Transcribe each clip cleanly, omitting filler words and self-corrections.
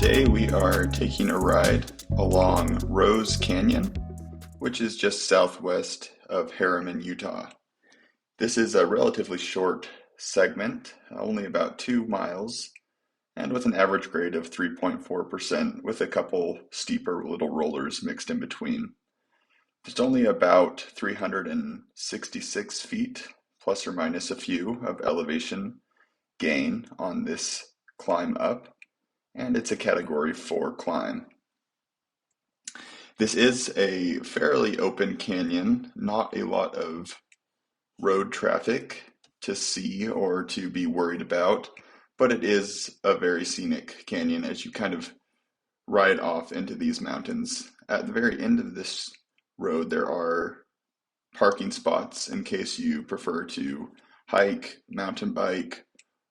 Today we are taking a ride along Rose Canyon, which is just southwest of Herriman, Utah. This is a relatively short segment, only about 2 miles, and with an average grade of 3.4%, with a couple steeper little rollers mixed in between. There's only about 366 feet, plus or minus a few, of elevation gain on this climb up, and it's a Category 4 climb. This is a fairly open canyon, not a lot of road traffic to see or to be worried about, but it is a very scenic canyon as you kind of ride off into these mountains. At the very end of this road, there are parking spots in case you prefer to hike, mountain bike,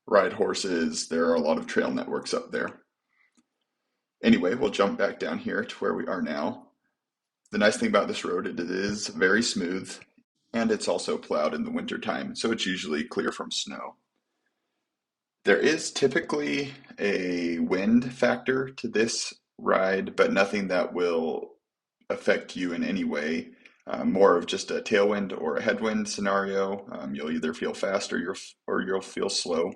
ride horses. There are a lot of trail networks up there. Anyway, we'll jump back down here to where we are now. The nice thing about this road, it is very smooth, and it's also plowed in the wintertime, so it's usually clear from snow. There is typically a wind factor to this ride, but nothing that will affect you in any way. More of just a tailwind or a headwind scenario. You'll either feel fast or you'll feel slow.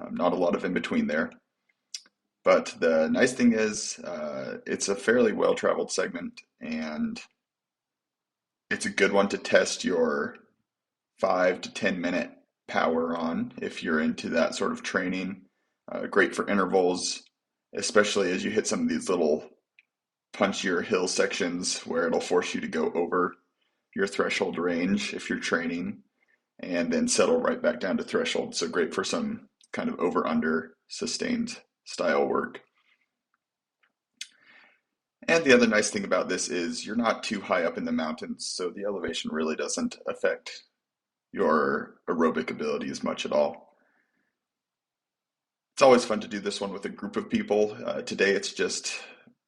Not a lot of in between there. But the nice thing is, it's a fairly well-traveled segment, and it's a good one to test your 5 to 10 minute power on if you're into that sort of training. Great for intervals, especially as you hit some of these little punchier hill sections where it'll force you to go over your threshold range if you're training, and then settle right back down to threshold. So great for some kind of over-under sustained style work. And the other nice thing about this is you're not too high up in the mountains, so the elevation really doesn't affect your aerobic abilities much at all. It's always fun to do this one with a group of people. Today it's just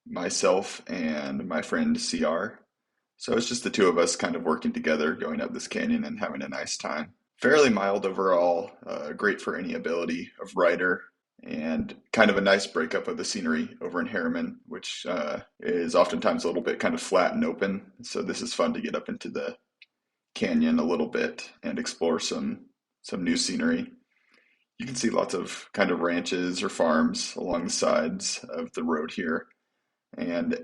myself and my friend CR. So it's just the two of us kind of working together, going up this canyon and having a nice time. Fairly mild overall, great for any ability of rider, and kind of a nice breakup of the scenery over in Herriman, which is oftentimes a little bit kind of flat and open. So this is fun to get up into the canyon a little bit and explore some new scenery. You can see lots of kind of ranches or farms along the sides of the road here, and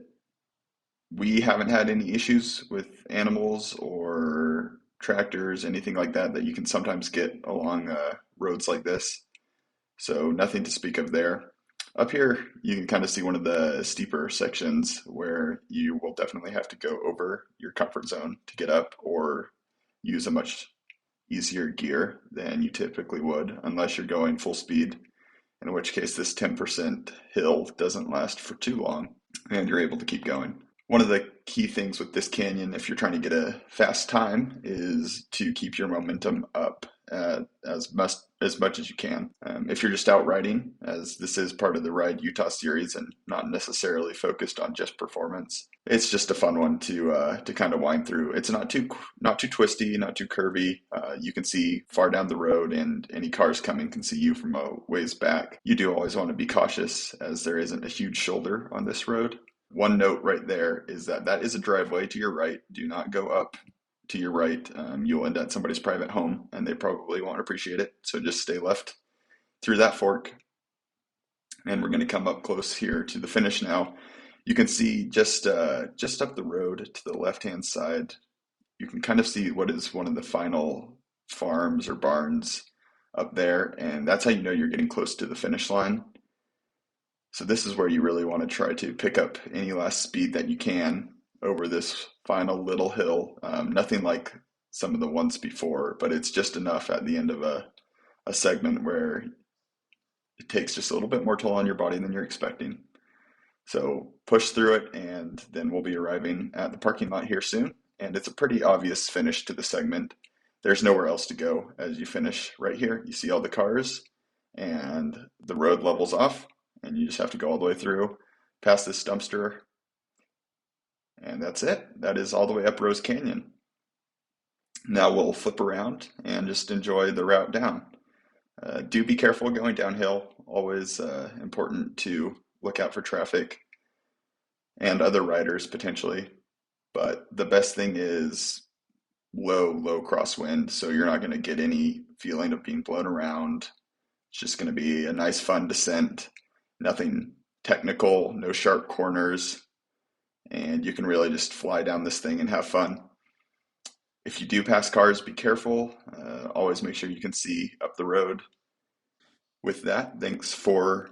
we haven't had any issues with animals or tractors, anything like that that you can sometimes get along roads like this. So nothing to speak of there. Up here, you can kind of see one of the steeper sections where you will definitely have to go over your comfort zone to get up, or use a much easier gear than you typically would, unless you're going full speed, in which case this 10% hill doesn't last for too long and you're able to keep going. One of the key things with this canyon, if you're trying to get a fast time, is to keep your momentum up as much as you can. If you're just out riding, as this is part of the Ride Utah series and not necessarily focused on just performance, it's just a fun one to kind of wind through. It's not too twisty, not too curvy. You can see far down the road, and any cars coming can see you from a ways back. You do always want to be cautious, as there isn't a huge shoulder on this road. One note right there is that is a driveway to your right. Do not go up to your right. You'll end at somebody's private home, and they probably won't appreciate it. So just stay left through that fork. And we're going to come up close here to the finish now. You can see just up the road to the left-hand side, you can kind of see what is one of the final farms or barns up there, and that's how you know you're getting close to the finish line. So this is where you really want to try to pick up any last speed that you can over this final little hill. Nothing like some of the ones before, but it's just enough at the end of a segment where it takes just a little bit more toll on your body than you're expecting. So push through it, and then we'll be arriving at the parking lot here soon. And it's a pretty obvious finish to the segment. There's nowhere else to go as you finish right here. You see all the cars, and the road levels off, and you just have to go all the way through, past this dumpster, and that's it. That is all the way up Rose Canyon. Now we'll flip around and just enjoy the route down. Do be careful going downhill. Always important to look out for traffic and other riders potentially. But the best thing is low crosswind, so you're not going to get any feeling of being blown around. It's just going to be a nice, fun descent. Nothing technical, no sharp corners, and you can really just fly down this thing and have fun. If you do pass cars, be careful. Always make sure you can see up the road. With that, thanks for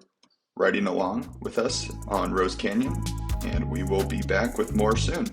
riding along with us on Rose Canyon, and we will be back with more soon.